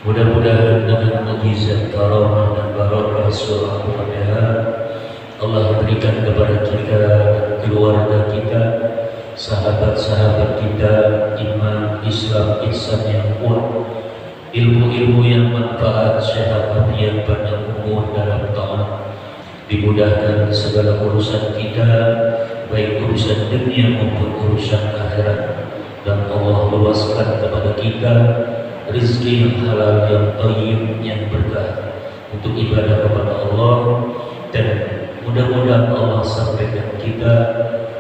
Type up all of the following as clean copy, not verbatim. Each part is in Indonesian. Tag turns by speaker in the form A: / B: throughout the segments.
A: Mudah-mudahan dengan mukjizat karamah dan barakah surah Al-Fatihah Allah berikan kepada kita dan keluarga kita, sahabat-sahabat kita, iman, Islam, ihsan yang kuat, ilmu-ilmu yang manfaat, sehat afiat pada umur dalam taat, dimudahkan segala urusan kita, baik urusan dunia maupun urusan akhirat, dan Allah luaskan kepada kita rezeki yang halal, yang thayyib, yang berkah untuk ibadah kepada Allah, dan mudah-mudahan Allah sampaikan kita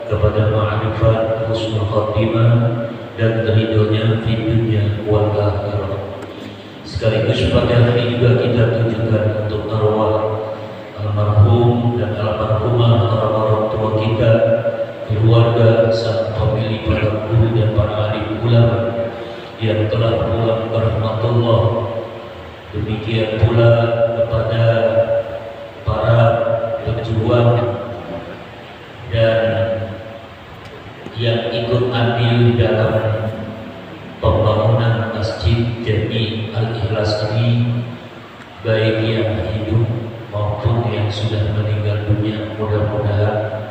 A: kepada ma'rifat, husnul khatimah, dan ridhonya di dunia wal akhirah. Sekaligus pada hari juga kita tujukan untuk arwah almarhum dan almarhumah, orang tua kita, keluarga, sang pemilik, para guru dan para alim ulama yang telah pulang ke rahmatullah. Demikian pula kepada para pejuang dan yang ikut andil dalam pembangunan Masjid Jami Al-Ikhlas ini, baik yang hidup maupun yang sudah meninggal dunia. Mudah-mudahan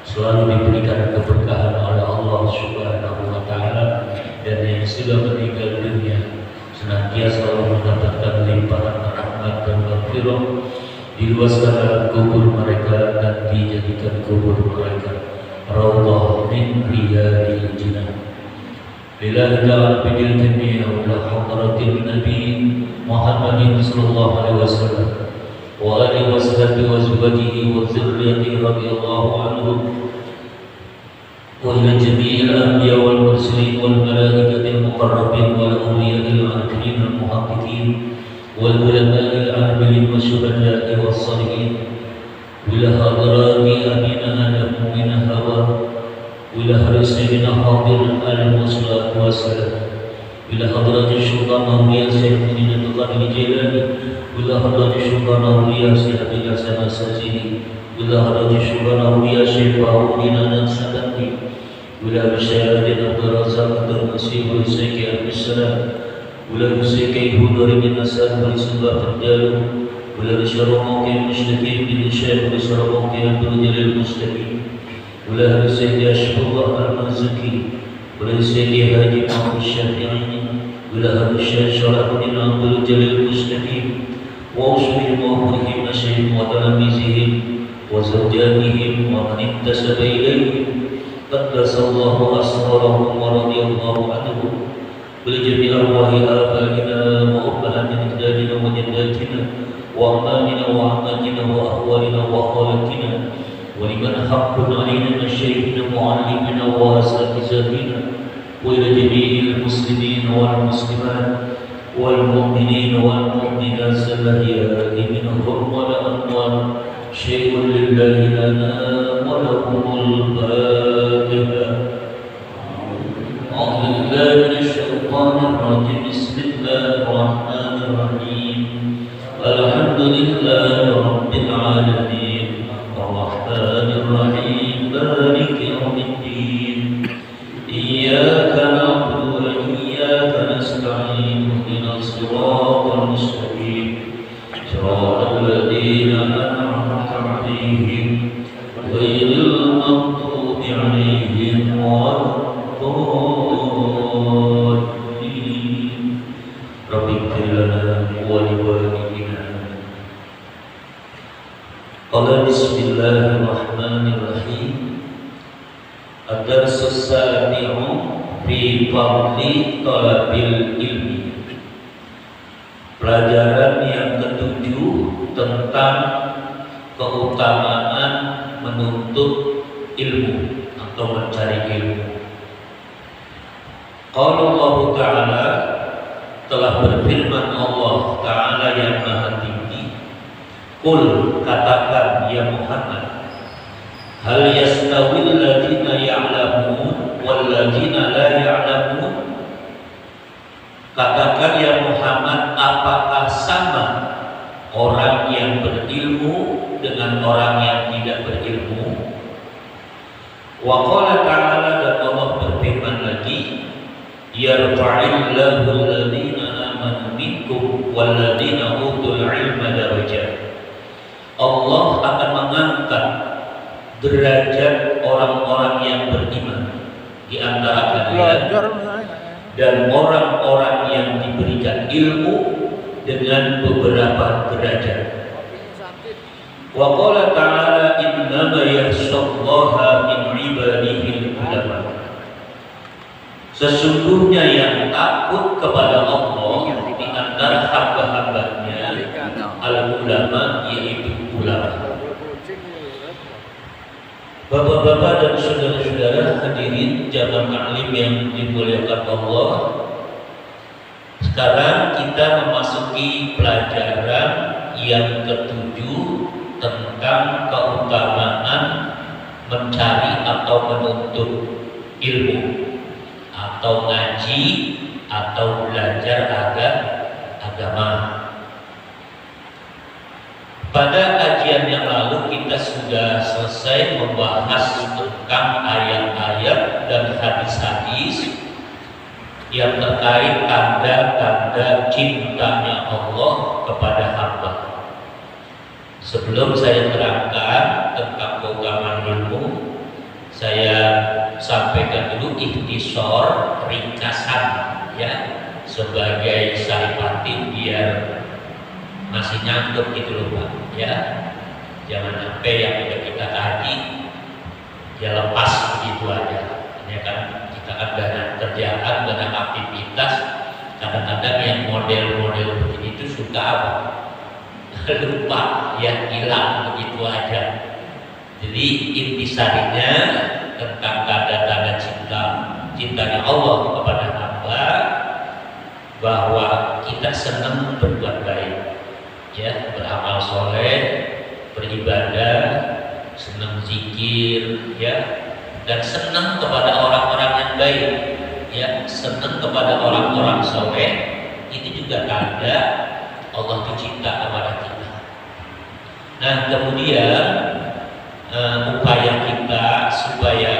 A: selalu diberikan keberkahan oleh Allah Subhanahu wa Ta'ala, dan yang sudah meninggal dunia senantiasa selalu mendapatkan limpahan rahmat dan maghfirah, diluaskan dalam kubur mereka dan dijadikan kubur mereka raudhah min riyadil jannah. Lillahi ta'ala bidil jami'a wa la hadratil nabi Muhammadin sallallahu alaihi wasallam wa alihi wa sahbihi wa azwajihi wa dzurriyyatihi radhiyallahu anhum wa ila jami'il anbiya wal mursalin wal malaikatil muqarrabin wal awliya'il 'arifin al muhaqqiqin wal ulama'il 'amilin wa syuhada'i was salihin ila hadrati amina adam min hawa ila harisina hadir al muslat wassalam ila hadrati syuhada mawliya sayyidina Qadir Jilani ila hadrati syuhada mawliya sayyidina Hasan Sajidi ila hadrati syuhada mawliya Syekhaudina Naqsabandi ila bisyaratin Abdul Razak Al-Masih wa Sayyid Al-Salam ila bisyaratin Hudari bin Asad wa Subah Al-Jalu ila bisyaratin Mawqi Al-Mushtaqin bin Syekh wa bisyaratin Mawqi Abdul Jalil Al-Mustaqin ila bisyaratin Ashbullah Al-Mazaki ila bisyaratin Haji Muhammad Syafi'i ila bisyaratin Syarafuddin Abdul Jalil Al-Mustaqin wa usulihim wa umurihim masyayihim wa talamizihim wa zawjatihim wa man intasaba ilayhim qaddasallahu asrarahum wa radiyallahu anhum bil jami'i arwahi abaina wa ummahatina ajdadina wa jaddatina wa amanina wa amatina wa akhwalina wa khalatina wa liman haqqun alaina masyayikhina mu'allimina wa asatizatina wa ila jami'il muslimin wal muslimat wal mu'minin wal mu'minat al-ahya'i minhum wal amwat syai'un lillahi lana wa lahumul Fatiha. A'udzu billahi minasyaitonir rajim. Bismillahir rahmanir rahim. Alhamdulillahi rabbil alamin. Ar-rahmanir rahim. Maliki yaumiddin. Iyyaka na'budu wa iyyaka nasta'in. Ihdinas siratal mustaqim. Siratal ladzina an'amta 'alaihim ghairil maghdubi 'alaihim waladdallin. Rabbighfir lana wa liwalidina. Qala bismillahirrahmanirrahim. Ad-darsus sabi'u fi fadli talabil ilmi. Pelajaran yang ketujuh tentang keutamaan menuntut ilmu atau mencari ilmu. Qala Allah Ta'ala, telah berfirman Allah Ta'ala yang maha tinggi, qul, katakan ya Muhammad, hal yastawil ladzina ya'lamun wal ladzina la ya'lamun. Katakan ya Muhammad, apakah sama orang yang berilmu dengan orang yang tidak berilmu? Wa qala ta'ala, dan Allah berfirman lagi, yarfa'illahu alladhina amanu minkum walladzina utul ilma darajat. Allah akan mengangkat derajat orang-orang yang beriman di antara kalian dan orang-orang yang diberikan ilmu dengan beberapa derajat. Wa qala ta'ala innama yakhshallaha min ibadihil ulama. Sesungguhnya yang takut kepada Allah di antara hamba-hambanya al-ulama, yaitu ulama. Bapak-bapak dan saudara-saudara hadirin jamaah taklim yang dimuliakan Allah. Sekarang kita memasuki pelajaran yang ketujuh tentang keutamaan mencari atau menuntut ilmu atau ngaji atau belajar agama. Pada kajian yang lalu kita sudah selesai membahas tentang ayat-ayat dan hadis-hadis yang terkait tanda-tanda cintanya Allah kepada hamba. Sebelum saya terangkan tentang keutamaan ilmu, saya sampaikan dulu ikhtisar, ringkasan ya, sebagai saripatin biar masih nyangkut gitu loh Pak ya. Jangan sampai yang udah kita kaji ya lepas begitu aja. Ya kan kita kan banyak kerjaan, banyak aktivitas. Kadang-kadang yang model-model begini itu suka apa? Lupa ya, hilang begitu aja. Jadi intisarinya tentang tanda-tanda cintanya Allah kepada hamba, bahwa kita senang berbuat baik ya, beramal soleh, beribadah, senang zikir ya, dan senang kepada orang-orang yang baik ya, senang kepada orang-orang soleh. Itu juga tanda Allah itu cinta kepada kita. Nah kemudian upaya kita supaya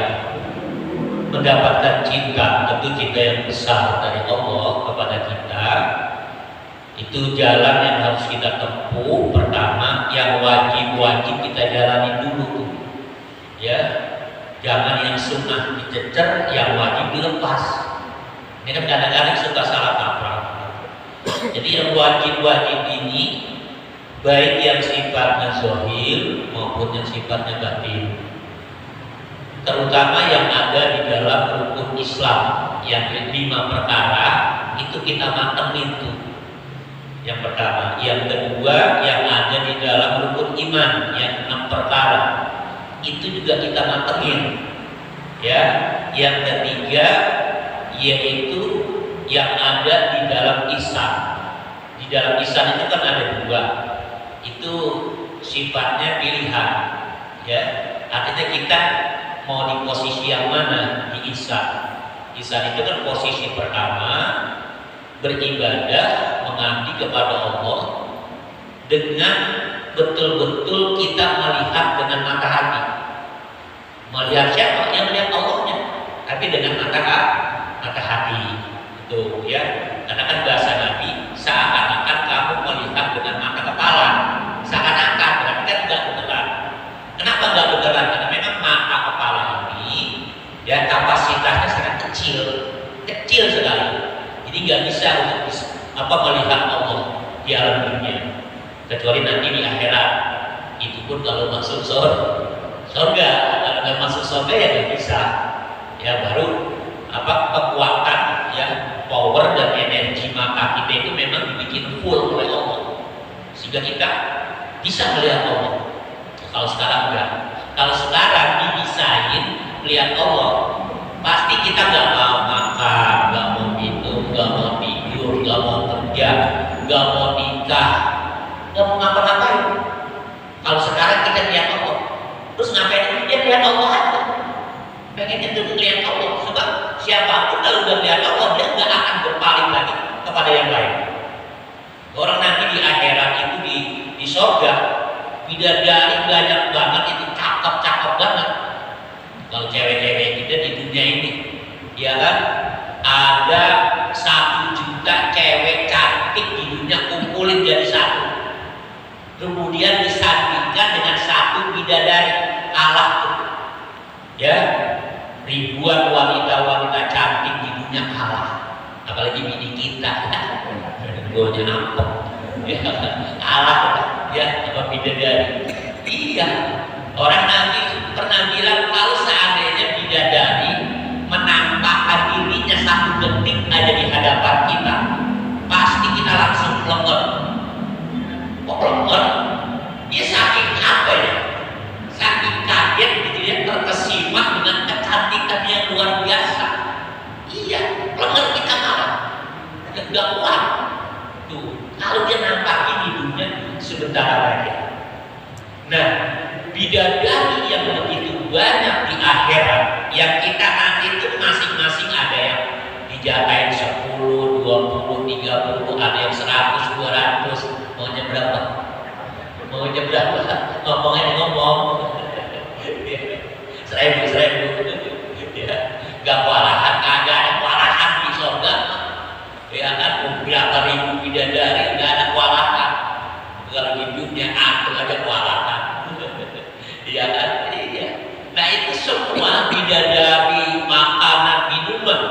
A: mendapatkan cinta, tentu cinta yang besar dari Allah kepada kita, itu jalan yang harus kita tempuh. Pertama, yang wajib-wajib kita jalani dulu ya, jangan yang sunnah dicecer, yang wajib dilepas. Ini kan kadang-kadang suka salah kaprah. Jadi yang wajib-wajib ini baik yang sifatnya zahir maupun yang sifatnya batin, terutama yang ada di dalam rukun Islam yang 5 perkara itu kita mantengin tuh. Yang pertama, yang kedua yang ada di dalam rukun iman yang 6 perkara itu juga kita mantengin ya. Yang ketiga yaitu yang ada di dalam ihsan. Di dalam ihsan itu kan ada 2. Itu sifatnya pilihan ya, artinya kita mau di posisi yang mana di ihsan. Ihsan itu kan posisi pertama, beribadah, mengabdi kepada Allah dengan betul-betul kita melihat dengan mata hati. Melihat siapa? Yang melihat Allahnya, tapi dengan mata hati itu ya. Karena kan bahasa Nabi, seakan-akan kamu melihat dengan mata kepala, seakan-akan, berarti kan enggak beneran. Kenapa enggak beneran? Karena memang mata kepala ini ya kapasitasnya sangat kecil sekali. Jadi nggak bisa untuk melihat Allah di alam dunia, kecuali nanti di akhirat. Itu pun kalau masuk surga. Kalau nggak masuk surga ya nggak bisa. Ya baru kekuatan ya, power dan energi mata kita itu memang dibikin full oleh Allah sehingga kita bisa melihat Allah. Kalau sekarang enggak. Kalau sekarang dibisain melihat Allah, pasti kita nggak mau makan, nggak mau minum, nggak mau tidur, nggak mau kerja, nggak mau nikah, nggak mau ngapa-ngapain. Kalau sekarang kita lihat Allah, terus ngapain? Dia lihat Allah aja. Pengennya tuh lihat Allah. Sebab siapapun kalau udah lihat Allah, dia nggak akan berpaling lagi kepada yang lain. Orang nanti di akhirat itu di surga, bidadari banyak banget, itu cakep banget. Kalau cewek-cewek kita di dunia ini, ya kan, ada 1 juta cewek cantik
B: kemudian disandingkan dengan satu bidadari, kalah tuh. Ya, ribuan wanita-wanita cantik di dunia kalah, apalagi bini kita, gonya nampok, ya, kalah ya sama bidadari. Iya, orang Nabi pernah bilang kalau seandainya bidadari menampakkan dirinya satu detik aja di hadapan kita, pasti kita langsung lenger. Kok lenger? Dia saking apa ya? Saking kaget gitu ya, terkesima dengan kecantikan yang luar biasa. Iya, lenger kita malah nggak kuat. Tuh, kalau dia nampakin hidungnya sebentar aja. Nah, bidadari yang begitu banyak di akhirat, yang kita nanti itu masing-masing ada yang dijagain 10, 20, 30, ada yang 100, 200, maunya berapa? Maunya berapa? Ngomong. 1000, ya, gak kewalahan, kagak ada kewalahan di surga. Ya kan, berapa ribu bidadari, gak ada kewalahan. Kalau di dunia aku ada kewalahan. Iya kan? Iya. Nah itu semua bidadari, makanan, minuman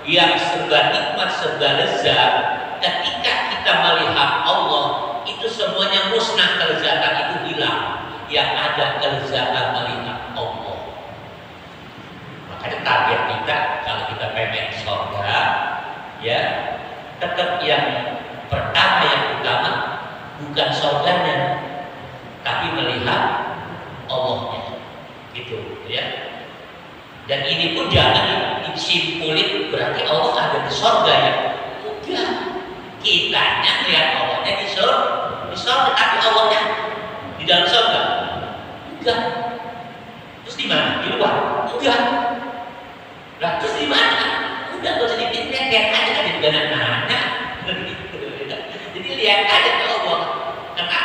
B: yang serba nikmat, serba lezat. Ketika kita melihat Allah, itu semuanya musnah, kelezatan itu hilang. Yang ada kelezatan melihat Allah. Makanya target kita kalau kita pengen surga, ya tetap yang pertama, yang utama bukan surganya, tapi melihat Allahnya, gitu ya. Dan ini pun jangan disimpulin berarti Allah ada di surga ya. Udah, kitanya lihat Allahnya di surga, tapi Allahnya di dalam surga. Udah. Terus di mana? Di luar. Udah. Lah terus di mana? Udah, gak usah dipikir, lihat aja kan di mana. Jadi lihat aja ke Allah. Karena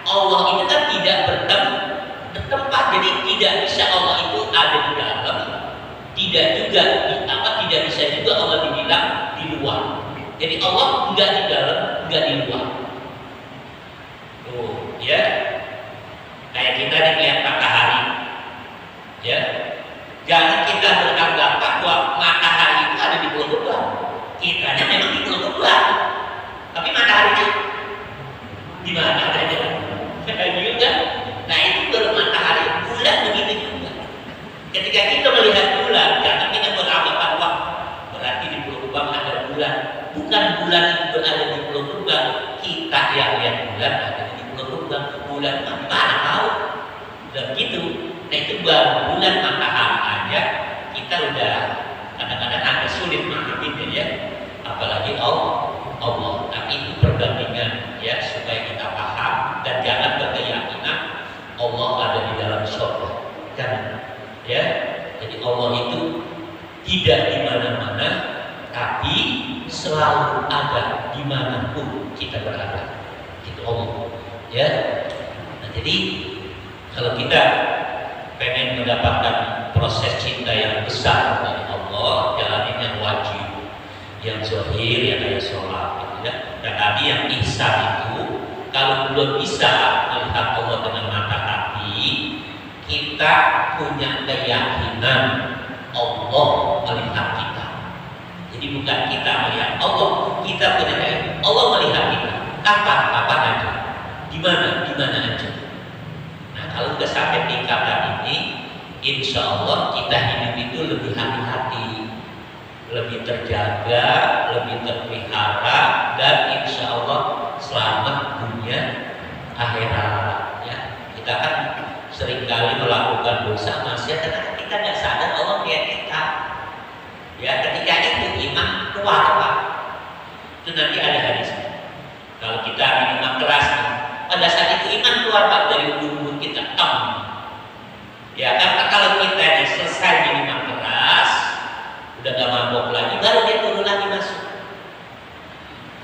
B: Allah itu kan tidak bertempat, jadi tidak bisa Allah itu ada di dalam, tidak bisa juga Allah dibilang di luar. Jadi Allah enggak di dalam, enggak di luar. Tuh, ya. Kayak kita dilihat matahari. Ya. Jangan kita beranggapan bahwa matahari itu ada di pulau Gebang. Kitanya memang di pulau Gebang. Tapi mataharinya di mana adanya? Juga. Nah itu baru matahari, bulan begitu juga. Ketika kita melihat bulan, jangan kita beranggapan wah berarti di Pulau Gebang ada bulan. Bukan bulan itu berada di Pulau Gebang, kita yang lihat bulan ada di Pulau Gebang. Bulan mana tahu? Dan gitu. Nah itu baru bulan matahari aja kita udah kadang-kadang agak sulit memahaminya ya. Apalagi Allah. Tapi itu perbandingan ya supaya kita paham dan jangan berkeyakinan Allah ada di dalam surga. Jangan. Ya. Jadi Allah itu tidak di mana-mana, tapi selalu ada dimanapun kita berada. Itu Allah. Ya. Nah, jadi kalau kita pengen mendapatkan proses cinta yang besar dari Allah, jalanin yang wajib, yang zahir, yang kayak sholat, gitu ya. Dan tadi yang ihsan itu, kalau belum bisa melihat Allah dengan mata hati, kita punya keyakinan Allah melihat kita. Jadi bukan kita melihat Allah, kita punya keyakinan Allah melihat kita. Kapan aja, di mana aja. Nah kalau sudah sampai tingkatan ini, insya Allah kita hidup itu lebih hati-hati, lebih terjaga, lebih terpelihara, dan insya Allah selamat dunia akhirat. Ya, kita kan seringkali melakukan dosa maksiat karena kita nggak sadar Allah lihat kita. Ya, ketika itu iman keluar. Itu nanti ada hadisnya. Kalau kita minuman keras, pada saat itu iman keluar dari ujung kita. Ya, karena kalau kita ini selesai minuman keras, udah gak mabok lagi, baru dia turun lagi masuk.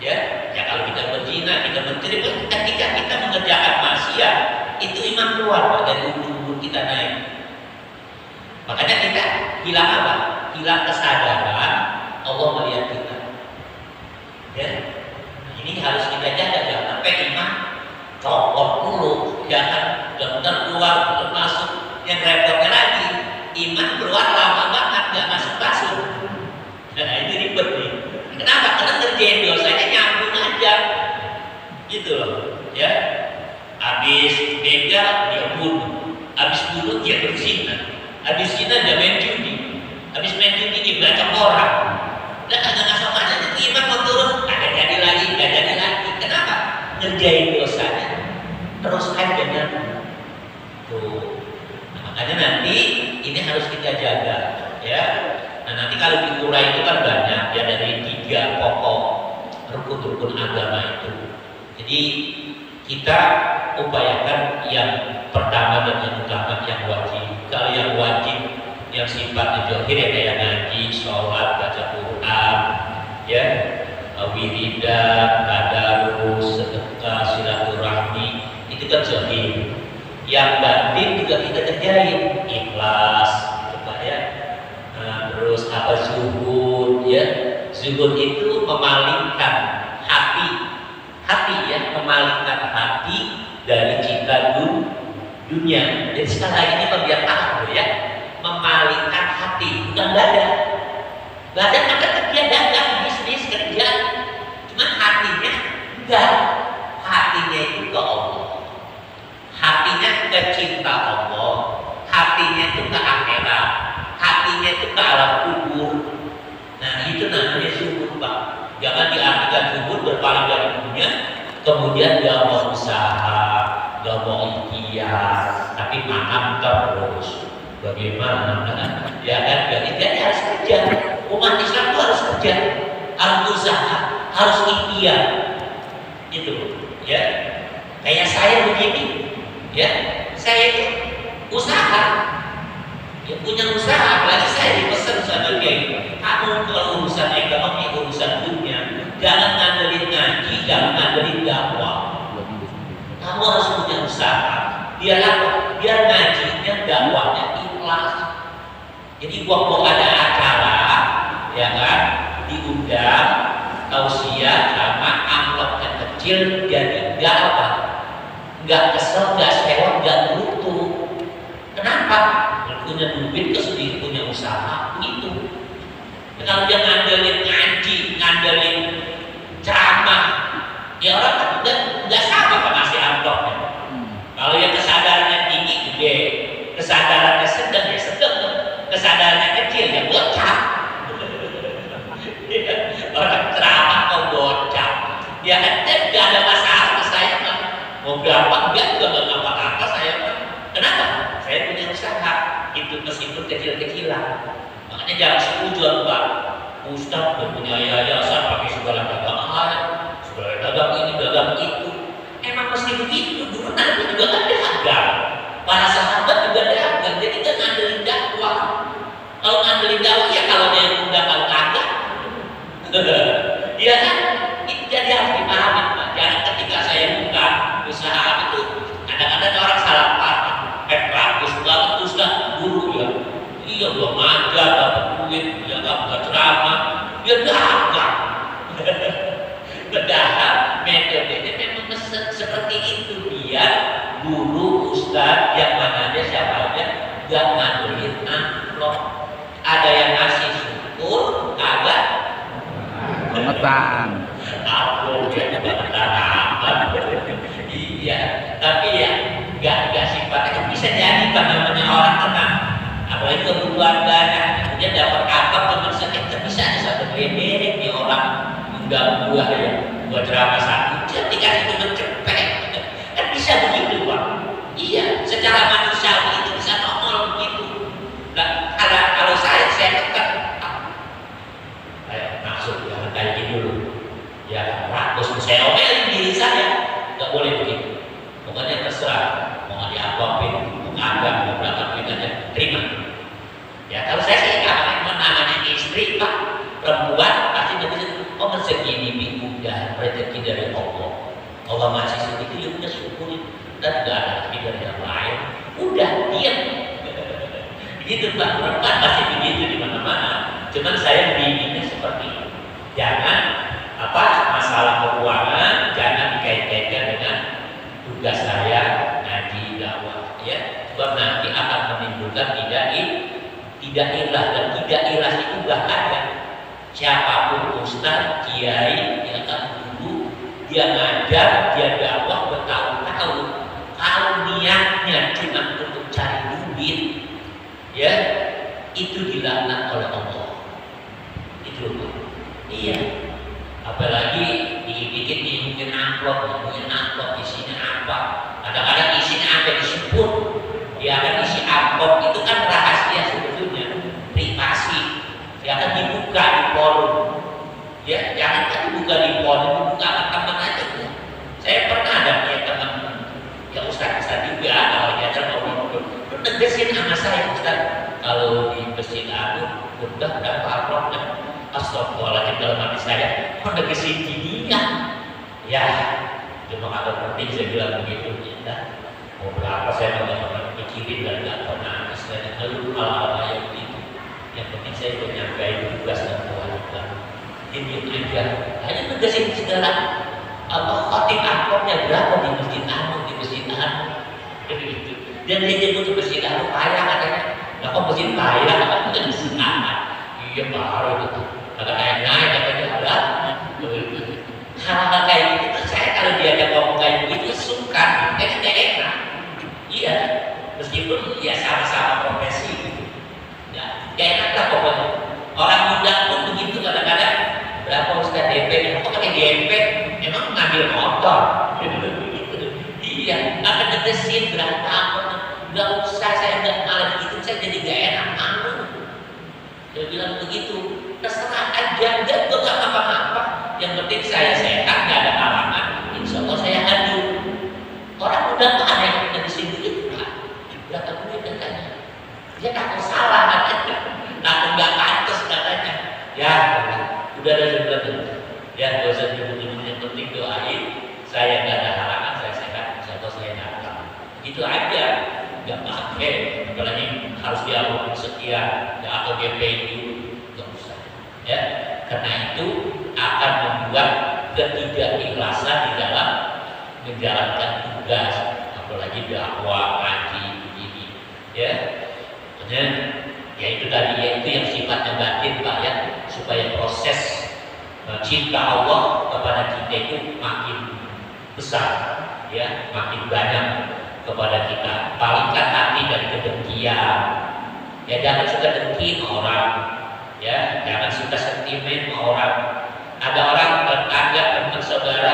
B: Ya kalau kita berzina, kita mencuri, ketika kita mengerjakan maksiat, itu iman keluar dari ujung kita naik. Makanya kita hilang apa? Hilang kesadaran Allah melihat kita. Ya, ini harus kita jaga, jangan sampai iman copot aja main judi, habis main judi dibacok orang, udah kagak ngasal aja itu iman mau turun, kagak jadi lagi. Kenapa? Ngerjain dosanya terus aja tuh. Nah, makanya nanti ini harus kita jaga, ya. Nah nanti kalau diurai itu kan banyak ya, dari 3 pokok rukun agama itu. Jadi kita upayakan yang pertama dan yang utama, yang wajib. Kalau yang wajib, yang sifatnya zahir ya kayak ngaji, sholat, baca Quran, ya, wiridan, tadarus, sedekah, silaturahmi, itu kan zahir. Yang batin juga kita kerjain, ikhlas, gitu ya. Terus apa, zuhud, ya. Zuhud itu memalingkan hati ya, memalingkan hati dari cinta dunia. Jadi sekali lagi ini pembiaraan ya, memalingkan hati, bukan badan maka kerja dagang, bisnis, kerja, cuman hatinya enggak. Hatinya itu ke Allah, hatinya ke cinta Allah, hatinya itu ke akhirat, hatinya itu ke alam kubur. Nah itu namanya zuhud, Pak. Jangan diartikan zuhud berpaling dari dunia, kemudian gak mau usaha, gak mau ikhtiar, tapi makan terus. Bagaimana? Ya kan? Jadi harus kerja. Umat Islam itu harus kerja, harus usaha, harus ikhtiar. Itu, ya. Kayak saya begini, ya. Saya itu usaha, ya punya usaha. Apalagi saya dipesan sama Kiai, kamu kalau urusan ekonomi, urusan dunia, jangan ngandelin ngaji, jangan ngandelin dakwah. Kamu harus punya usaha. Biar apa? Biar ngajinya, dakwahnya ikhlas. Jadi waktu ada acara, ya kan, diundang, tausiah sama amplop yang kecil, jadi enggak apa? Enggak kesel, enggak sewa, enggak butuh. Kenapa? Punya duit, kesedihan punya usaha, gitu. Kalau dia ngandelin ngaji, ngandelin ceramah, ya orang kan enggak sama pengasih amplopnya. Kalau yang kesadarannya tinggi, gede. Kesadarannya sedang, ya sedang. Kesadarannya kecil, ya bocah. Orang ceramah kok bocah. Ya kan, enggak ada masalah saya kan. Mau gampang, enggak juga enggak apa-apa saya kan. Kenapa? Saya punya usaha. Itu meskipun kecil-kecilan. Makanya jangan setujuan, Pak. Ustaz punya yayasan pakai segala dagangan, segala dagang ini, dagang itu. Emang mesti begitu, dulu Nabi juga kan dagang, para sahabat juga dagang, jadi kan ngandelin dakwah. Kalau ngandelin dakwah ya kalau dia undang kalau kagak, iya kan? Itu jadi harus dipahami, Pak. Jangan ketika saya buka usaha itu, kadang-kadang orang salah paham. Bagus banget Ustaz, guru ya. Iya belum ajar, dapat duit, ya nggak ceramah, dia dagang. Padahal metodenya memang seperti itu, dia guru ustaz yang mana dia siapa aja gak ngandelin amplop. Ada yang ngasih syukur, agak
C: Pemetaan.
B: amplop dia bangetan amat. Iya, tapi ya gak sifatnya bisa jadi Pak, namanya orang tenang. Apalagi kebutuhan dana, kemudian dapat apa teman sakit bisa aja satu gede nih orang enggak buah ya, buat ceramah satu jam dikasih teman cepet, kan bisa begitu Pak. Iya, secara manusiawi itu bisa nongol begitu. Nah, kalau saya tekan, maksud jangan kayak gitu dulu. Ya, rakus saya omelin diri saya, nggak boleh begitu. Pokoknya terserah, mau diapain, mau ngagak, mau berangkat duit aja, terima. Ya kalau saya sih namanya istri Pak, perempuan pasti begitu. Oh segini nih udah rezeki dari Allah. Allah masih segitu ya udah syukurin, dan nggak ada lagi dari yang lain. Udah diam. Begitu Pak, perempuan pasti begitu di mana-mana. Cuman saya bimbingnya seperti itu. Jangan masalah keuangan jangan dikait-kaitkan dengan tugas saya ngaji dakwah. Ya, sebab nanti akan menimbulkan tidak ikhlas, dan tidak ikhlas itu gak ada. Siapapun ustaz, kiai, yang guru, dia ngajar, dia dakwah bertahun-tahun. Kalau niatnya cuma untuk cari duit, ya itu dilaknat oleh Allah. Itu iya. Apalagi dibikin amplop isinya apa? Kadang-kadang isinya apa disebut. Dia akan isi amplop itu kan rahasia sebetulnya, privasi. Dia akan dibuka di forum. Ya, jangan kan dibuka di forum, dibuka sama teman aja. Saya pernah ada punya teman, ya Ustaz juga kalau diajar ngomong, tegasin sama saya Ustaz, kalau di masjid Agung udah berapa amplop dan astagfirullahaladzim dalam hati saya, tegasin dirinya. Ya, cuma kalau penting saya bilang begitu, ya. Mau berapa saya nggak pernah mikirin dan nggak pernah istilahnya lalu hal-hal yang begitu. Yang penting saya menyampaikan tugas dan kewajiban. Ini aja, hanya tegasin segala khotib amplopnya berapa di masjid Agung, di masjid Agung. Dan dia nyebut di masjid Agung payah katanya. Nah kok masjid payah kan bukan masjid Agung. Iya baru itu. Agak naik katanya ada. Hal-hal kayak gitu saya kalau diajak ngomong kayak begitu sungkan, tidak enak. Iya, meskipun ya sama-sama profesi gitu. Ya, gak enak lah pokoknya. Orang muda pun begitu kadang-kadang. Berapa Ustaz DP? Kok pakai DP? Emang ngambil motor? Iya, akan ngedesin berapa? Gak usah, saya nggak malah begitu, saya jadi gak enak malu. Dia bilang begitu, terserah aja, gue gak apa-apa. Yang penting saya sehat, gak ada halangan. Insya Allah saya adu. Orang muda tuh ada yang ngedesin begitu, Pak. Berapa duit katanya? Dia takut salah katanya, takut gak pantas katanya. Ya, udah ada sebenarnya. Ya, gak usah nyebut-nyebut, yang penting doain. Saya gak ada halangan, saya sehat, insya Allah saya datang. Itu aja. Gak pakai, apalagi harus dialog sekian, atau GPI gak usah. Ya, karena itu akan membuat ketidakikhlasan di dalam menjalankan tugas, apalagi dakwah, ngaji, begini. Ya, makanya ya itu tadi, yaitu yang sifatnya batin Pak ya, supaya proses cinta Allah kepada kita itu makin besar, ya, makin banyak kepada kita. Palingkan hati dari kedengkian. Ya jangan suka dengki sama orang, ya jangan suka sentimen sama orang. Ada orang tetangga, teman saudara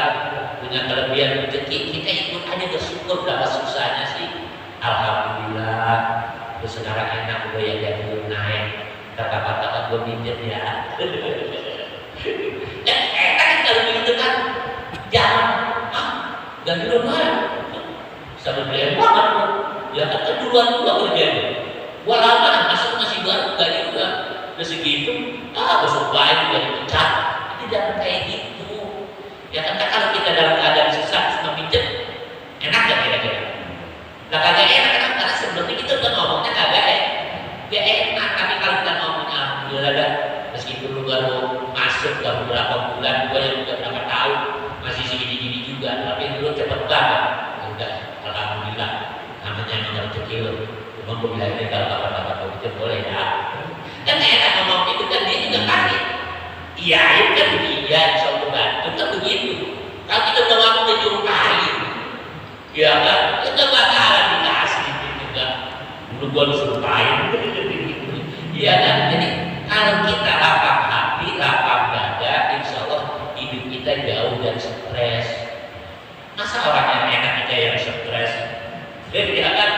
B: punya kelebihan rezeki, kita ikut aja bersyukur. Berapa susahnya sih? Alhamdulillah. Terus sekarang enak udah ya jadi naik. Kata-kata gue minjem ya. Enak kalau begitu kan. Jangan. Ganti rumah. Sampai beliau banget loh. Ya kan duluan kerjanya. Gua lama masih baru gaji juga. Udah segitu, besok lain udah dipecat. Ini jangan kayak gitu. Ya kan kalau kita dalam keadaan susah terus meminjam, enak gak kira-kira? Nah kagak enak kan karena sebelumnya kita udah ngomongnya kagak enak. Tapi kalau kita ngomongnya alhamdulillah dah, meskipun lu baru masuk dalam beberapa bulan, gua yang udah berapa tahun masih segini-gini juga, tapi dulu cepet banget. Udah, alhamdulillah, namanya emang rezeki lo. Cuma gue bilang ini kalau kapan-kapan mau bikin boleh ya. Kan enak ngomong itu kan dia juga kaget. Iya, itu kan iya, insya Allah bantu kan begitu. Kalau kita udah ngomong disuruh kain, ya kan, kita bakalan dikasih juga. Dulu gue disuruh kain, iya kan. Jadi kalau kita lapang hati, lapang dada, insya Allah hidup kita jauh dari stres. Masa orang yang enak kita yang stres? Jadi dia kan,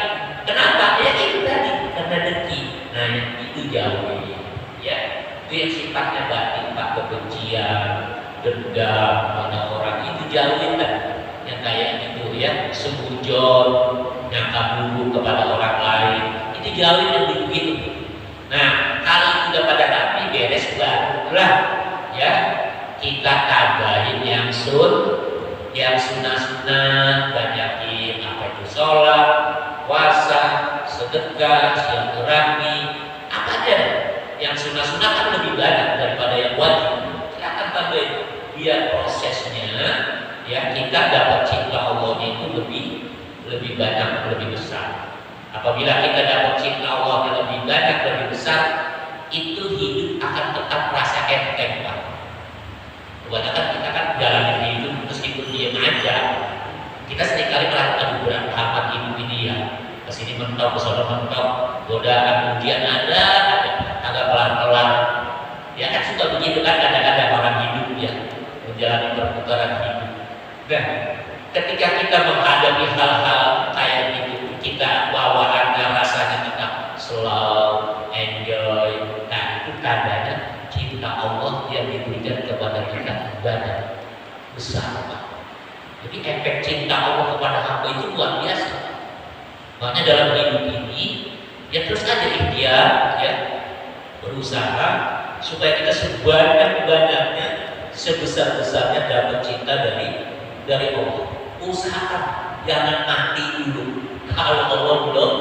B: kenapa? Ya itu tadi, karena dengki. Nah itu jauh ya. Itu yang sifatnya batin, Pak, kebencian, dendam pada orang itu jauhin kan. Yang kayak gitu ya, seujon, nyangka buruk kepada orang lain, itu jauhin yang begitu. Nah kalau sudah pada hati beres barulah ya kita tambahin yang sunnah-sunnah, banyakin apa itu sholat, puasa, sedekah, silaturahmi, apa aja. Yang sunnah-sunnah kan lebih banyak daripada yang wajib. Silakan tambahin biar prosesnya ya kita dapat cinta Allah itu lebih banyak, lebih besar. Apabila kita dapat cinta Allah yang lebih banyak, lebih besar, itu hidup akan tetap merasa enteng, Pak. Kebanyakan kita kan jalanin hidup meskipun diam aja. Kita seringkali melakukan beberapa tahapan hidup ini ya. Kesini mentok, kesana mentok, godaan ujian ada. ketika kita menghadapi hal-hal kayak gitu, kita bawaannya rasanya kita slow, enjoy. Nah itu tandanya cinta Allah yang diberikan kepada kita banyak besar. Jadi efek cinta Allah kepada hamba itu luar biasa. Makanya dalam hidup ini ya terus aja ikhtiar, ya berusaha supaya kita sebanyak-banyaknya, sebesar-besarnya dapat cinta dari Allah. Usahakan jangan mati dulu kalau Allah belum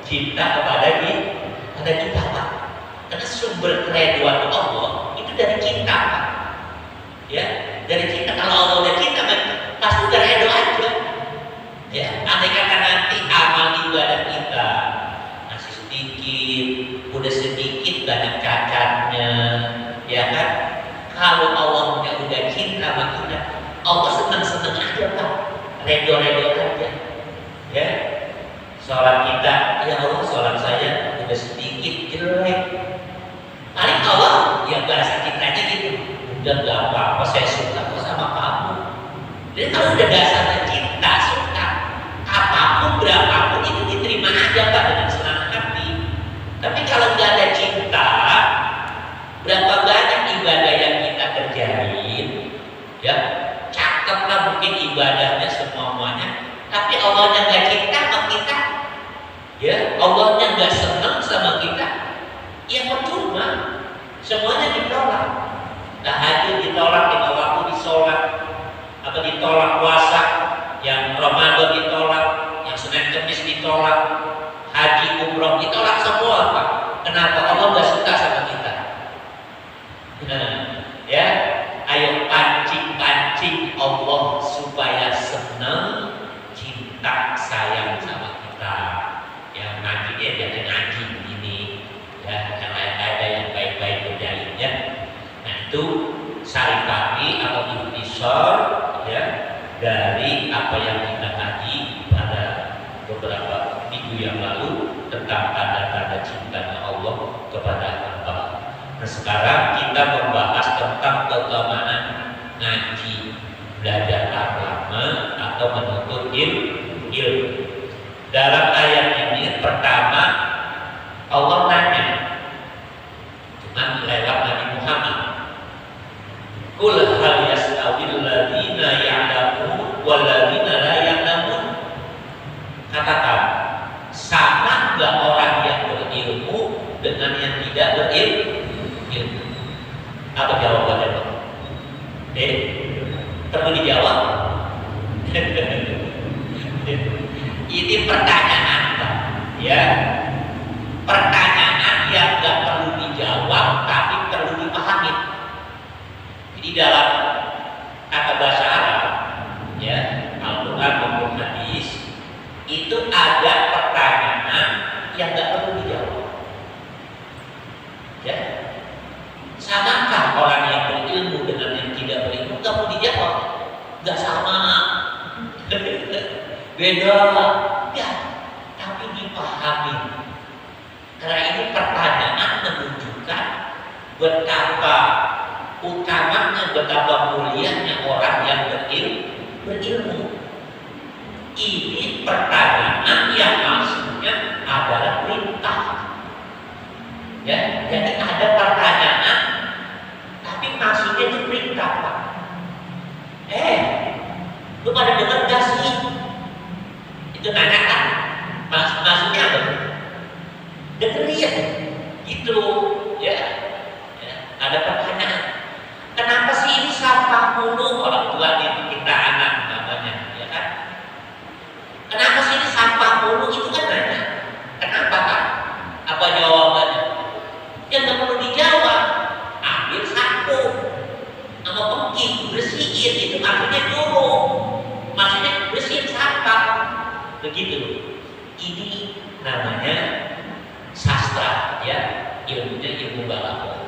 B: cinta kepada kita, Pak. Karena sumber keriduan Allah itu dari cinta, Pak. Ya, dari cinta. Kalau Allah udah cinta, pasti udah ridho aja. Ya, andai kata nanti amal ibadah kita masih sedikit, udah sedikit banyak cacatnya, ya kan? Kalau Allahnya udah cinta sama kita, Allah senang-senang aja, Pak. Ridho-ridho aja. Ya, sholat kita, ya Allah sholat saya udah sedikit jelek. Paling Allah yang bahasa cintanya gitu, udah gak apa-apa, saya suka kok sama kamu. Jadi kalau udah dasarnya cinta, suka, apapun berapapun itu diterima aja, Pak, dengan senang hati. Tapi kalau nggak ada cinta, berapa banyak ibadah yang kita kerjain, ya cakep lah mungkin ibadahnya semuanya, tapi Allahnya nggak cinta sama kita, ya Allahnya nggak senang sama kita, ya percuma, semuanya ditolak. Tahajud ditolak, 5 waktu disolat, atau ditolak puasa, yang Ramadan ditolak, yang Senin Kemis ditolak, haji umroh ditolak semua, Pak. Kenapa? Allah nggak suka sama kita. Ya, ayo pancing Allah supaya senang, cinta, sayang sama kita. Yang ngaji dia jangan ngaji ini, ya yang lain-lain yang baik-baik kerjainnya. Nah itu saripati atau intisar, ya dari apa yang kita kaji pada beberapa minggu yang lalu tentang tanda-tanda cintanya Allah kepada hamba. Nah sekarang kita membahas tentang keutamaan ngaji, belajar agama atau menuntut ilmu. Dalam ayat ini pertama Allah nanya dengan lewat Nabi Muhammad, Qul hal yastawil ladzina ya'lamun wal ladzina la ya'lamun. Katakan, sama enggak orang yang berilmu dengan yang tidak berilmu? Apa jawabannya, Pak? Perlu dijawab? Ini pertanyaan, Pak. Ya, pertanyaan yang enggak perlu dijawab tapi perlu dipahami. Jadi dalam kata bahasa Arab, ya, Al-Quran maupun hadis, itu ada pertanyaan yang nggak perlu dijawab. Ya, samakah orang yang berilmu dengan yang tidak berilmu? Nggak perlu dijawab, nggak sama, beda, ya, tapi dipahami. Karena ini pertanyaan menunjukkan betapa utamanya, betapa mulianya orang yang berilmu. Ini pertanyaan yang maksudnya adalah perintah. Ya, jadi ada pertanyaan, tapi maksudnya itu perintah, Pak. Lu pada dengar gak sih? Itu nanya kan? Maksudnya apa? Dengerin, gitu, ya. Ada pertanyaan. Kenapa sih ini sampah mulu? Orang tua nih, kita anak namanya, ya kan? Kenapa sih ini sampah mulu? Itu kan nanya. Kenapa, Pak? Apa jawabannya? Ya nggak perlu dijawab. Ambil sapu sama pengking, bersihin. Itu maksudnya dulu. Maksudnya bersihin sampah. Begitu. Ini namanya sastra, ya. Ilmunya ilmu balaghah.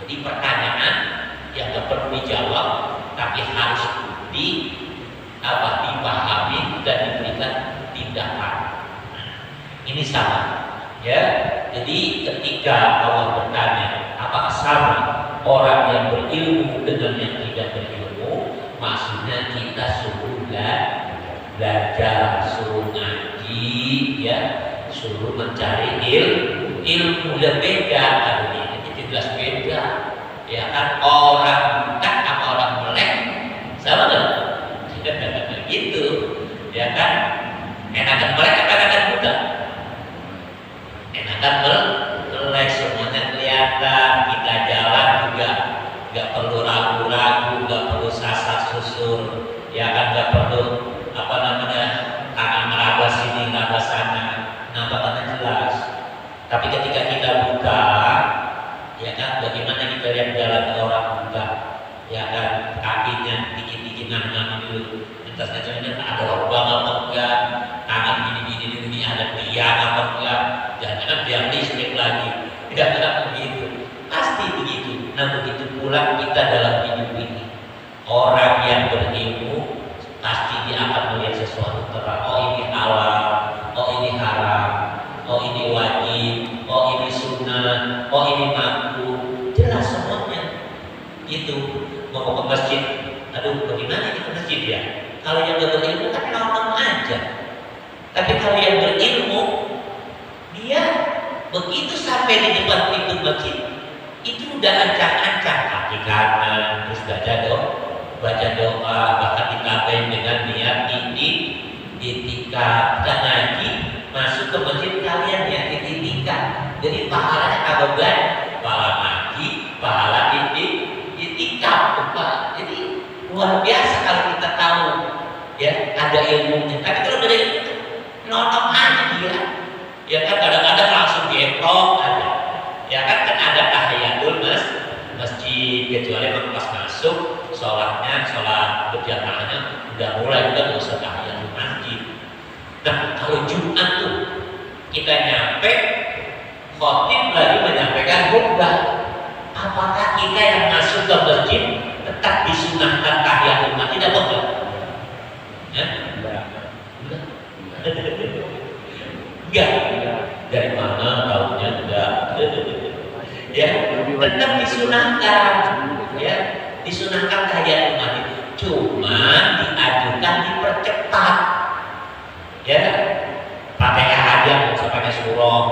B: Jadi pertanyaan yang nggak perlu dijawab, tapi harus dipahami dan diberikan tindakan. Ini sama, ya. Jadi ketika Allah bertanya, apakah sama orang yang berilmu dengan yang tidak berilmu? Maksudnya kita suruh belajar, suruh ngaji, ya, suruh mencari ilmu. Udah beda kan ini jelas beda, ya kan. Orang buta sama orang melek sama kan? Gitu, ya kan. Enakan melek apa enakan buta? Enakan melek, semuanya kelihatan. Kita jalan juga nggak perlu ragu-ragu, nggak perlu sasar susur, ya kan, nggak perlu apa namanya tangan meraba sini meraba sana, nampakannya jelas. Tapi ketika kita buta, ya kan, bagaimana kita lihat jalan orang buta, ya kan, kakinya dikit-dikit nang dulu, entasnya cuman ada lubang apa enggak, tangan gini ada tiang apa enggak, jangan tiang listrik lagi, tidak begitu, pasti begitu. Nah begitu pula kita dalam hidup ini, orang yang berilmu pasti dia akan melihat sesuatu terang. Oh ini halal, oh ini haram, oh ini wajib, oh ini sunnah, oh ini makruh, jelas semuanya. Itu mau ke masjid, aduh bagaimana ini ke masjid ya? Kalau yang gak berilmu kan nonton aja. Tapi kalau yang berilmu, dia begitu sampai di depan pintu masjid, itu udah ancang-ancang kaki kanan, terus baca doa, bahkan ditambahin dengan niat itikaf. Kita ngaji masuk ke masjid kalian niat itikaf, jadi pahalanya apa banyak? Pahala ngaji, pahala itikaf, Pak. Jadi luar biasa kalau kita tahu, ya, ada ilmunya. Tapi kalau dari itu nonton aja dia, ya kan, kadang-kadang langsung geprok aja, ya kan ada tahiyatul masjid, kecuali pas masuk sholat berjamaahnya udah mulai, udah nggak usah tahiyatul masjid. Nah kalau Jumat tuh kita nyampe, khotib lagi menyampaikan khutbah, apakah kita yang masuk ke masjid tetap disunahkan tahiyatul masjid atau enggak? Enggak. Dari mana tahunya enggak? Ya, tetap disunahkan, ya, disunahkan tahiyatul masjid. Cuma diajukan dipercepat, ya. Fatihah aja nggak usah pakai surah,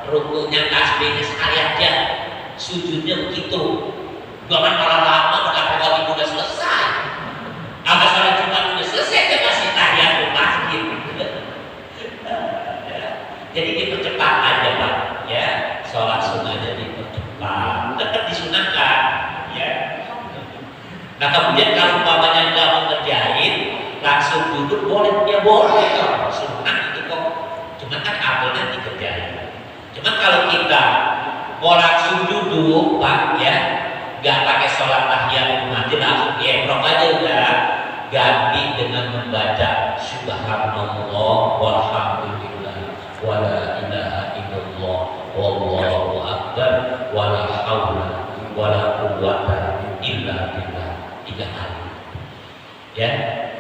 B: rukunya tasbihnya sekali aja, sujudnya begitu. Jangan malah lama berapa kali udah selesai. Agak sholat Jumat udah selesai, dia masih tahiyatul masjid. Jadi dipercepat aja Pak, ya, sholat sunnahnya dipercepat, tetap disunahkan, ya. Nah kemudian kalau umpamanya nggak mau ngerjain, langsung duduk boleh, ya boleh kok, sunnah itu kok. Cuman kan amalnya dikerjain. Cuman kalau kita mau langsung duduk Pak, ya, nggak pakai sholat tahiyatul masjid, langsung geprok aja udah, ganti dengan membaca subhanallah walhamdulillah wala ilaha illallah wallahu akbar wala haula wala quwwata illa billah 3 kali. Ya,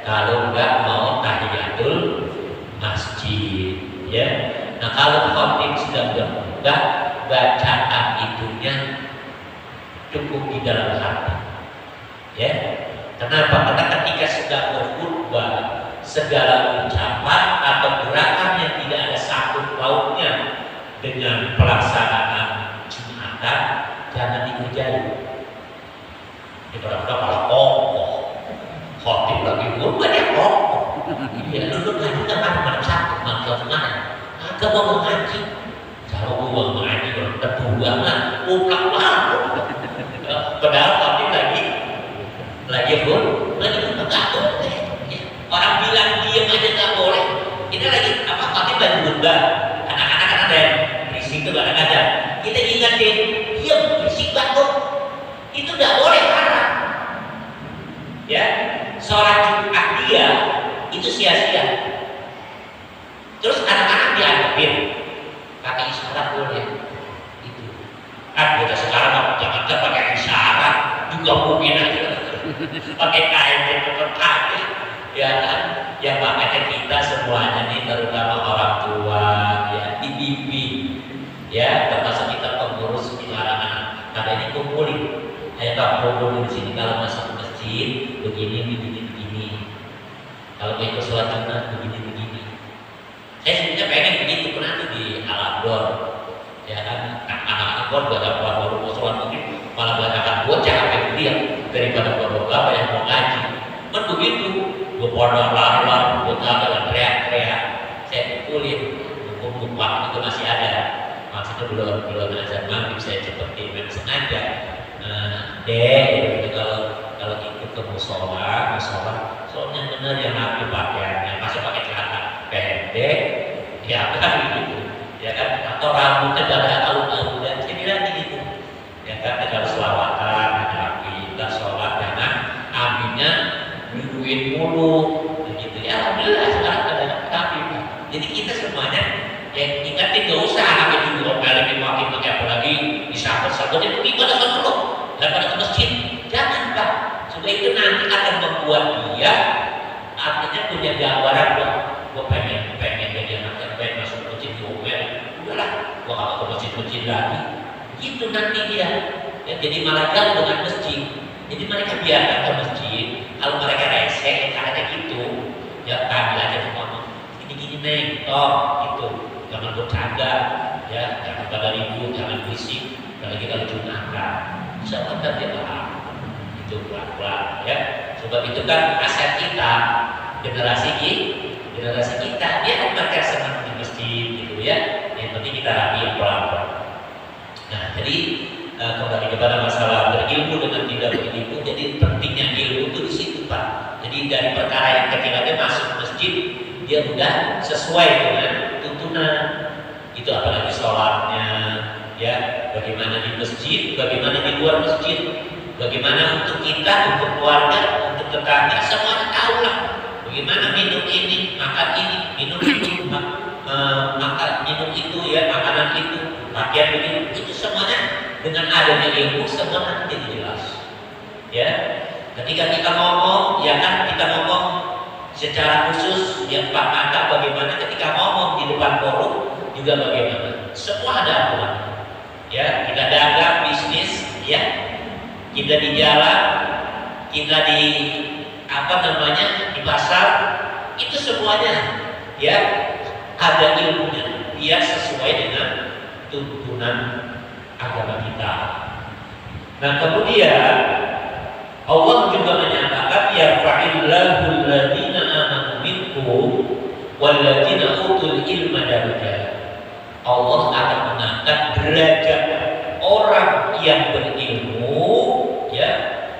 B: kalau enggak mau tahiyatul masjid, ya. Nah kalau khotib sudah berkhutbah, bacaan itunya cukup di dalam hati, ya. Kenapa? Karena ketika sudah berkhutbah, segala ucapan atau gerakan yang tidak ada sangkut pautnya dengan pelaksanaan Jumatan jangan dikerjain. Di beberapa kokoh, khotib lagi khutbah dia kokoh. Ya duduk ngaji kan mana satu, mana agak mau ngaji. Kalau mau ngaji kedua lah, ulang banget. Padahal khotib lagi nggak boleh. Orang bilang diam aja nggak boleh. Kita lagi khotib lagi khutbah. Anak-anak kan ada yang berisik tuh kadang-kadang. Kita ingatin, diam, berisik banget. Itu nggak boleh, haram. Ya, sholat Jumat dia itu sia-sia. Terus anak-anak dianggapin pakai isyarat boleh. Itu. Kan kita sekarang jangan pakai isyarat juga mungkin aja. Pakai kain tetap aja, ya kan? Ya makanya kita semuanya nih, terutama orang tua, ya, dibimbing, ya, termasuk kita pengurus dilarang karena ini kumpulin, ayo kumpulin di sini kalau masuk masjid begini. Kalau mau ikut sholat sunat begini-begini. Saya sebenarnya pengen begitu pun nanti di Al-Abdor, ya kan? Anak-anak pun gak dapat baru mau sholat mungkin malah banyakkan bocah apa dia daripada bapak-bapak yang mau ngaji. Kan begitu, gue pada lari-lari, bocah dengan teriak-teriak. Saya pukulin, hukum waktu itu masih ada. Maksudnya belum azan maghrib, saya seperti memang sengaja. Gitu, kalau ikut ke musola, soalnya benar yang aku pakaiannya, masa pakai celana pendek, ya kan gitu, ya kan? Atau rambutnya jangan tahu dan saya bilang gitu, ya kan? Kalau selawatan, kita sholat jangan aminnya duduin mulu, begitu ya. Alhamdulillah sekarang ada tapi, jadi kita semuanya ya ingatin gak usah anaknya juga omelin makin pakai apalagi disabet-sabet itu ibadah kan dulu daripada ke masjid, jangan Pak, supaya itu nanti akan membuat dia artinya punya gambaran gua pengen jadi anak yang pengen masuk masjid diomel, udahlah gua gak mau ke masjid lagi, gitu nanti dia ya, jadi malah jauh dengan masjid. Jadi mereka biarkan ke masjid, kalau mereka rese caranya gitu ya, ambil aja tuh ngomong gini-gini neng, gitu, jangan bercanda ya, jangan pada ribut, jangan berisik, apalagi kalau Jumatan insya Allah dia paham itu pelan-pelan ya. Sebab itu kan aset kita, generasi kita dia kan mereka senang di masjid gitu ya, yang penting kita rapi pelan-pelan. Nah jadi kembali kepada masalah berilmu dengan tidak berilmu, jadi pentingnya ilmu itu di situ Pak. Jadi dari perkara yang kecil aja masuk masjid dia udah sesuai dengan tuntunan itu, apalagi sholatnya ya, bagaimana di masjid, bagaimana di luar masjid, bagaimana untuk kita, untuk keluarga, untuk tetangga, semuanya tahu lah bagaimana minum ini, makan ini, minum itu, makan minum itu ya, makanan itu, pakaian begini, itu semuanya dengan adanya ilmu semua nanti jadi jelas ya. Ketika kita ngomong ya kan, kita ngomong secara khusus yang Pak Mata bagaimana ketika ngomong di depan forum juga bagaimana, semua ada aturan ya. Kita dagang bisnis ya, kita di jalan, kita di di pasar, itu semuanya ya ada ilmunya, dia sesuai dengan tuntunan agama kita. Nah kemudian Allah juga menyatakan ya fa'illahu alladziina aamanu minkum walladziina utul ilma darajat. Allah akan mengangkat derajat orang yang berilmu ya,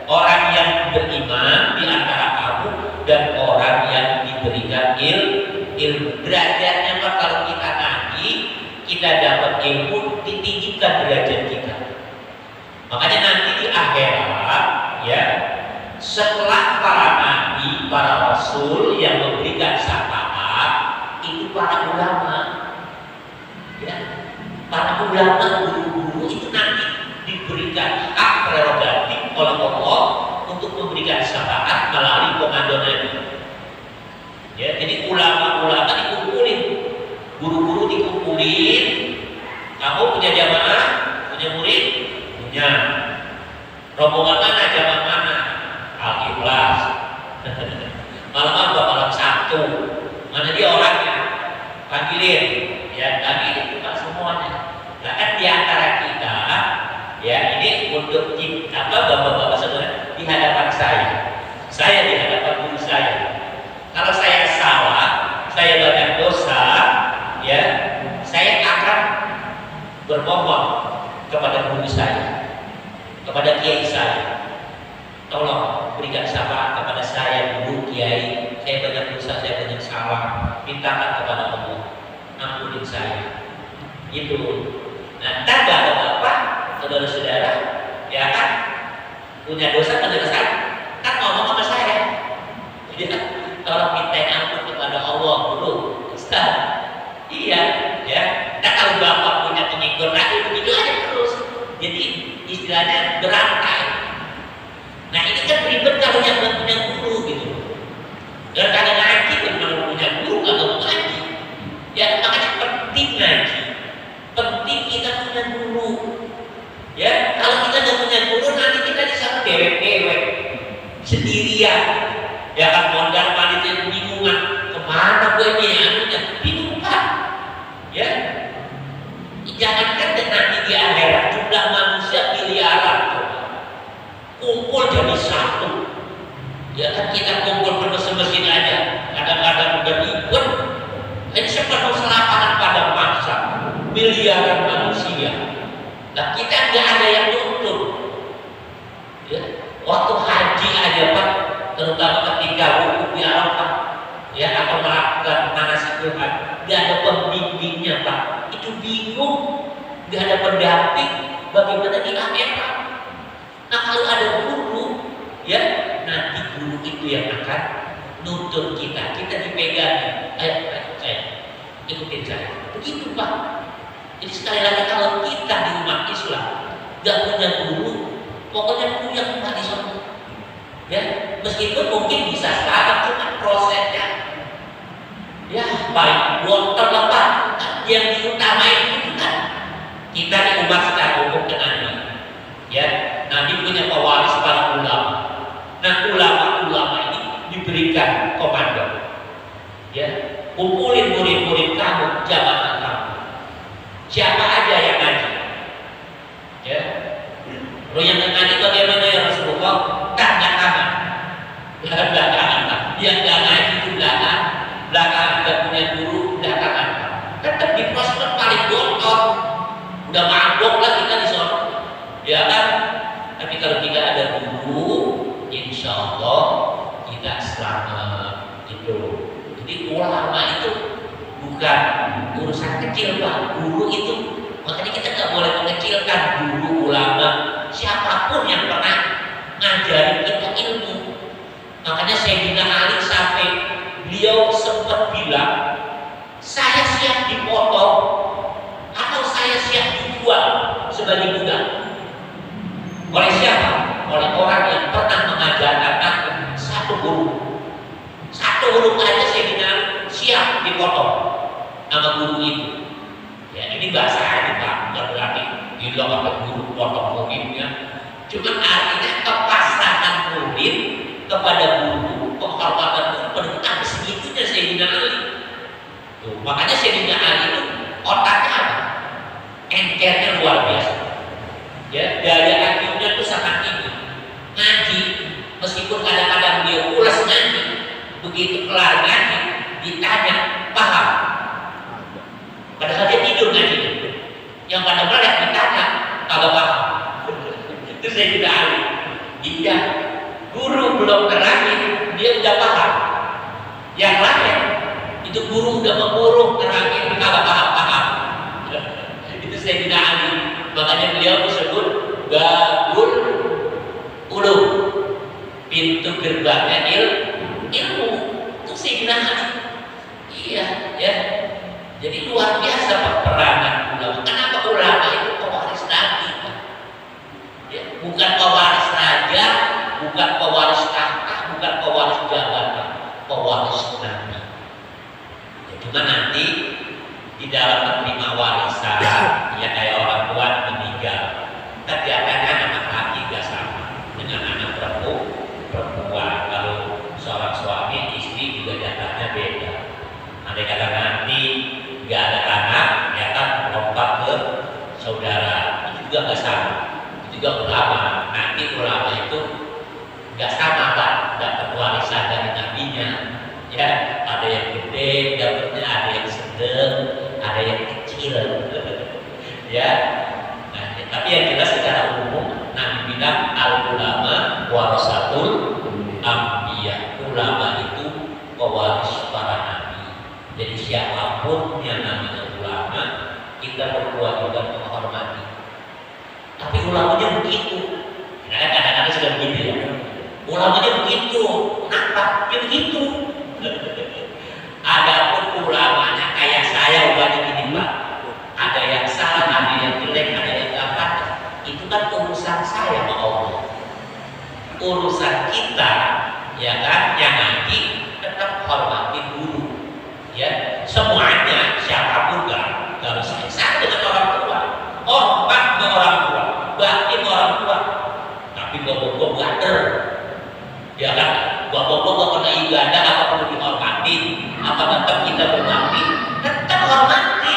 B: orang yang beriman di antara kamu dan orang yang diberikan ilmu. Derajatnya Pak, kalau kita ngaji, kita dapat ilmu, ditinggikan derajat kita. Makanya nanti di akhirat ya, setelah para nabi, para rasul yang memberikan syafaat, itu para ulama ya, para ulama guru-guru itu nanti diberikan hak prerogatif oleh Allah untuk memberikan syafaat melalui komando Nabi ya. Jadi ulama-ulama dikumpulin, guru-guru dikumpulin, kamu punya jamaah, punya murid, punya rombongan mana, jamaah mana, Al-Ikhlas malam Sabtu, mana dia orangnya, panggilin ya, tadi itu Pak semuanya. Nah kan diantara kita ya, ini untuk bapak-bapak saudara di hadapan saya di hadapan guru saya, kalau saya salah, saya banyak dosa ya, saya akan bermohon kepada guru saya, kepada kiai saya, tolong berikan syafaat kepada saya guru kiai, saya banyak dosa, saya banyak salah, mintakan kepada Allah ampunin saya itu. Nah tak ada bapak saudara-saudara ya kan, punya dosa pada saya kan ngomong sama saya, jadi tolong minta ampun kepada Allah dulu Ustaz. Iya ya, nah kalau bapak punya pengikut lagi begitu aja terus, jadi istilahnya berantai. Nah ini kan ribet kalau yang nggak punya guru gitu, dan kalau ngaji kalau punya guru nggak mau ngaji ya. Makanya penting ngaji, penting kita punya guru ya. Kalau kita nggak punya guru nanti kita di sana dewek-dewek sendirian ya kan, mondar mandir bingung kumpul jadi satu. Ya kan kita kumpul penuh mesin aja, kadang-kadang udah ribut. Ini sepenuh lapangan pada masa miliaran manusia. Nah kita nggak ada yang tuntut. Ya, waktu haji aja Pak, terutama ketika wukuf di Arafah, ya atau melakukan manasik haji, nggak ada pembimbingnya Pak. Itu bingung, nggak ada pendamping. Bagaimana di akhirat? Nah kalau ada guru, ya nanti guru itu yang akan nuntun kita dipegang. Ayo saya ikutin saya. Begitu Pak. Jadi sekali lagi kalau kita di umat Islam nggak punya guru, pokoknya guru yang tadi sono. Ya, meskipun mungkin bisa sekarang cuma prosesnya. Ya, baik wonten Pak. Yang diutamain itu kan kita di umat secara umum ke Nabi. Ya, Nabi punya pewaris para ulama. Nah, ulama-ulama ini diberikan komando. Ya, kumpulin murid-murid kamu, jamaah kamu. Siapa aja yang ngaji? Ya, kalau yang ngaji bagaimana ya Rasulullah? Belakangan. Yang nggak ngaji itu belakangan nggak punya guru belakangan. Tetap di prospek paling bontot. Udah mabok lah kita di sana. Ya kan? Tapi kalau tidak ada guru, insya Allah kita selamat itu. Jadi ulama itu bukan urusan kecil Pak. Guru itu, makanya kita nggak boleh mengecilkan guru ulama siapapun yang pernah ngajarin kita ilmu. Makanya Sayyidina Ali sampai beliau sempat bilang, saya siap dipotong atau saya siap dijual sebagai budak. Oleh siapa? Oleh orang yang pernah mengajarkan aku satu huruf. Satu huruf aja Sayyidina Ali siap dipotong sama guru itu. Ya ini bahasa ini Pak, bukan berarti gila apa guru potong muridnya. Cuma artinya kepasrahan murid kepada guru, penghormatan guru pendidikan segitunya Sayyidina Ali. Tuh, makanya Sayyidina Ali itu otaknya apa? Engkernya luar biasa. Ya, daya IQ-nya itu sangat tinggi. Ngaji, meskipun kadang-kadang dia ulas ngaji, begitu kelar ngaji, ditanya, paham? Padahal dia tidur ngaji. Yang pada melek ditanya, kagak paham. Itu Sayyidina Ali. Iya, guru belum terangin, dia udah paham. Yang lain, itu guru udah memurung terangin, kagak paham. Itu Sayyidina Ali. Makanya beliau disebut Babul Ulum, pintu gerbangnya ilmu. Itu Sayyidina Ali. Iya, ya. Jadi luar biasa peranan ulama. Kenapa ulama itu pewaris Nabi? Ya, bukan pewaris raja, bukan pewaris tahta, bukan pewaris jabatan, pewaris Nabi. Ya, cuma nanti di dalam menerima warisan, ya kayak orang tua meninggal, kan jatahnya anak laki gak sama dengan anak perempuan. Kalau seorang suami istri juga jatahnya beda. Andai kata nanti gak ada anak, ya kan lompat ke saudara, itu juga gak sama. Itu juga ulama. Nanti ulama itu gak sama Pak, dapat warisan dari nabinya. Ya, ada yang gede dapatnya, ada yang sedang, ada yang kecil. Ya, nah, tapi yang jelas secara umum Nabi bilang al ulama warasatul anbiya. Ulama itu pewaris para nabi. Jadi siapapun yang namanya ulama, kita berkewajiban menghormati. Tapi ulamanya begitu. Nah, kadang-kadang sudah begitu ya. Ulamanya begitu. Kenapa? Ya begitu. Adapun ulamanya kayak saya umpamanya gini Pak. Ada yang salah, ada yang jelek, ada yang dapat. Itu kan urusan saya sama Allah. Urusan kita, ya kan, yang nanti tetap hormati guru. Ya, semuanya siapapun gak harus sama dengan orang tua. Hormat ke orang tua, bakti ke orang tua. Tapi bapak-bapak bader. Ya kan, bapak-bapak gak pernah ibadah, apa perlu dihormati? Apa tetap kita berbakti? Tetap hormati.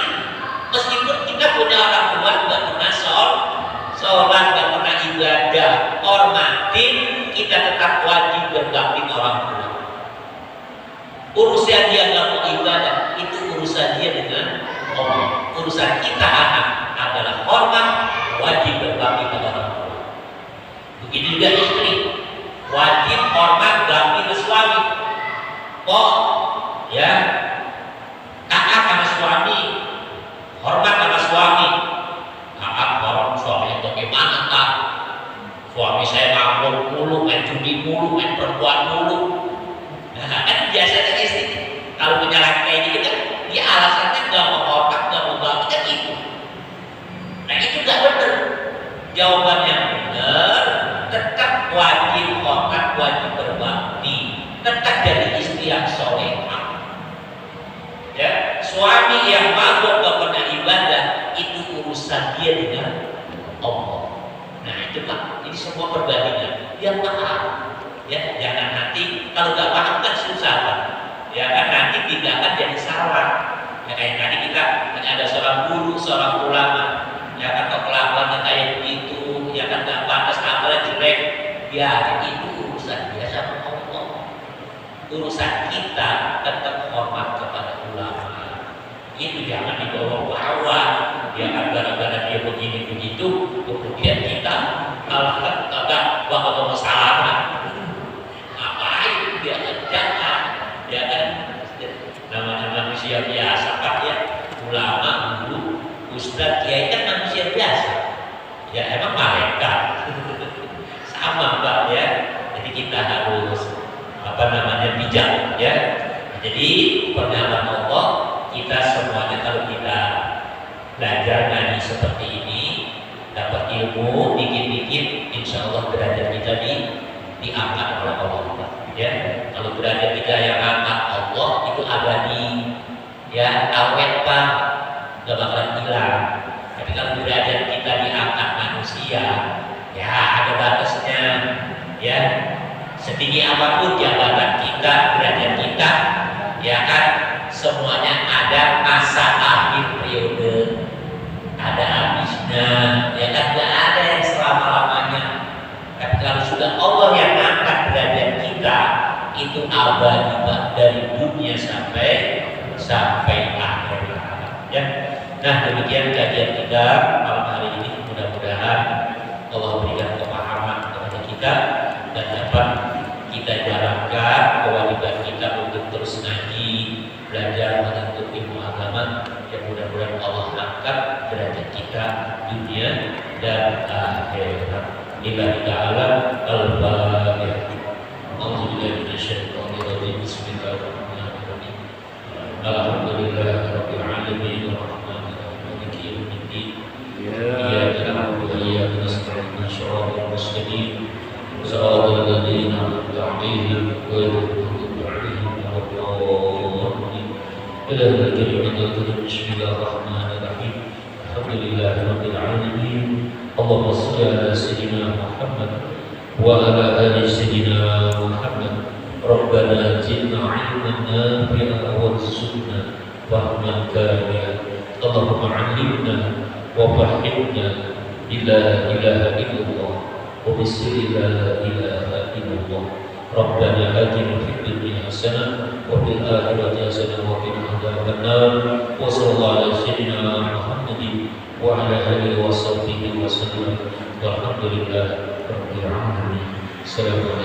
B: Meskipun kita punya orang tua gak pernah sholat, gak pernah ibadah, hormat. penting kita tetap wajib berbakti orang tua. Urusan dia nggak mau ibadah, itu urusan dia dengan Allah. Urusan kita anak adalah hormat, wajib berbakti pada orang tua. Begitu juga istri, wajib hormat bakti ke suami. Oh, ya, taat sama suami, hormat sama suami. Taat orang suami bagaimana tak? Suami saya mabuk mulu, main judi mulu, main perempuan mulu. Nah, kan biasanya istri kalau menyalahkan kayak gitu kan, dia alasannya nggak mau hormat, nggak mau bakti kan itu. Nah itu nggak benar. Jawaban yang benar, tetap wajib hormat, wajib berbakti, tetap jadi istri yang solehah. Ya, suami yang mabuk gak pernah ibadah itu urusan dia dengan Allah. Nah itu Pak, ini semua perbandingan. Yang paham, ya jangan nanti kalau nggak paham kan susah Pak. Ya kan nanti tidak akan jadi salah. Ya kayak tadi kita ada seorang guru, seorang ulama, ya kan kelakuannya kayak begitu, ya kan nggak pantas, akalnya jelek. Ya itu urusan dia sama Allah. Urusan kita tetap hormat kepada ulama. Itu jangan dibawa-bawa. Ya kan gara-gara dia begini begitu, kemudian kita malah kagak bawa masalah. Ngapain dia jangan? Ya kan namanya manusia biasa Pak ya. Ulama, guru, ustadz, kiai kan manusia biasa. Ya emang mereka sama Pak ya. Jadi kita harus bijak ya. Jadi pernyataan Allah, kita semuanya kalau kita belajar ngaji seperti ini, dapat ilmu dikit-dikit, insya Allah derajat kita diangkat oleh Allah ya. Kalau derajat kita yang angkat Allah itu abadi ya, awet Pak, gak bakalan hilang. Tapi kalau derajat kita diangkat manusia ya ada batasnya ya. Setinggi apapun jabatan kita, derajat kita, ya kan, semuanya ada masa akhir periode, ada habisnya, ya kan, nggak ada yang selama-lamanya. Tapi kalau sudah Allah yang angkat derajat kita, itu abadi dari dunia sampai akhir. Ya, nah demikian kajian kita malam hari ini. Mudah-mudahan Allah berikan kepahaman kepada kita dan dapat kita jalankan kewajiban kita untuk terus ngaji, belajar menuntut ilmu agama, yang mudah-mudahan Allah angkat derajat kita dunia dan akhirat. Lillahi ta'ala al-Fatihah. A'udzubillahi minasyaitonir rajim. Bismillahirrahmanirrahim. Alhamdulillahirabbil alamin arrahmanir rahim maliki yaumiddin. Iyyaka na'budu wa iyyaka nasta'in. Shiratal mustaqim. صراط الذين أنعمت عليهم غير المغضوب عليهم ولا الضالين. إلهنا الكريم بسم الله الرحمن الرحيم. الحمد لله رب العالمين. اللهم صل على سيدنا محمد وعلى آل سيدنا محمد. ربنا زدنا علما نافعا وارزقنا فهما كاملا. اللهم علمنا وفهمنا لا إله إلا الله وبسر لا إله إلا الله. ربنا آتنا في الدنيا حسنة وفي الآخرة حسنة وقنا عذاب النار. وصلى الله على سيدنا محمد وعلى آله وصحبه وسلم والحمد لله رب العالمين. السلام عليكم.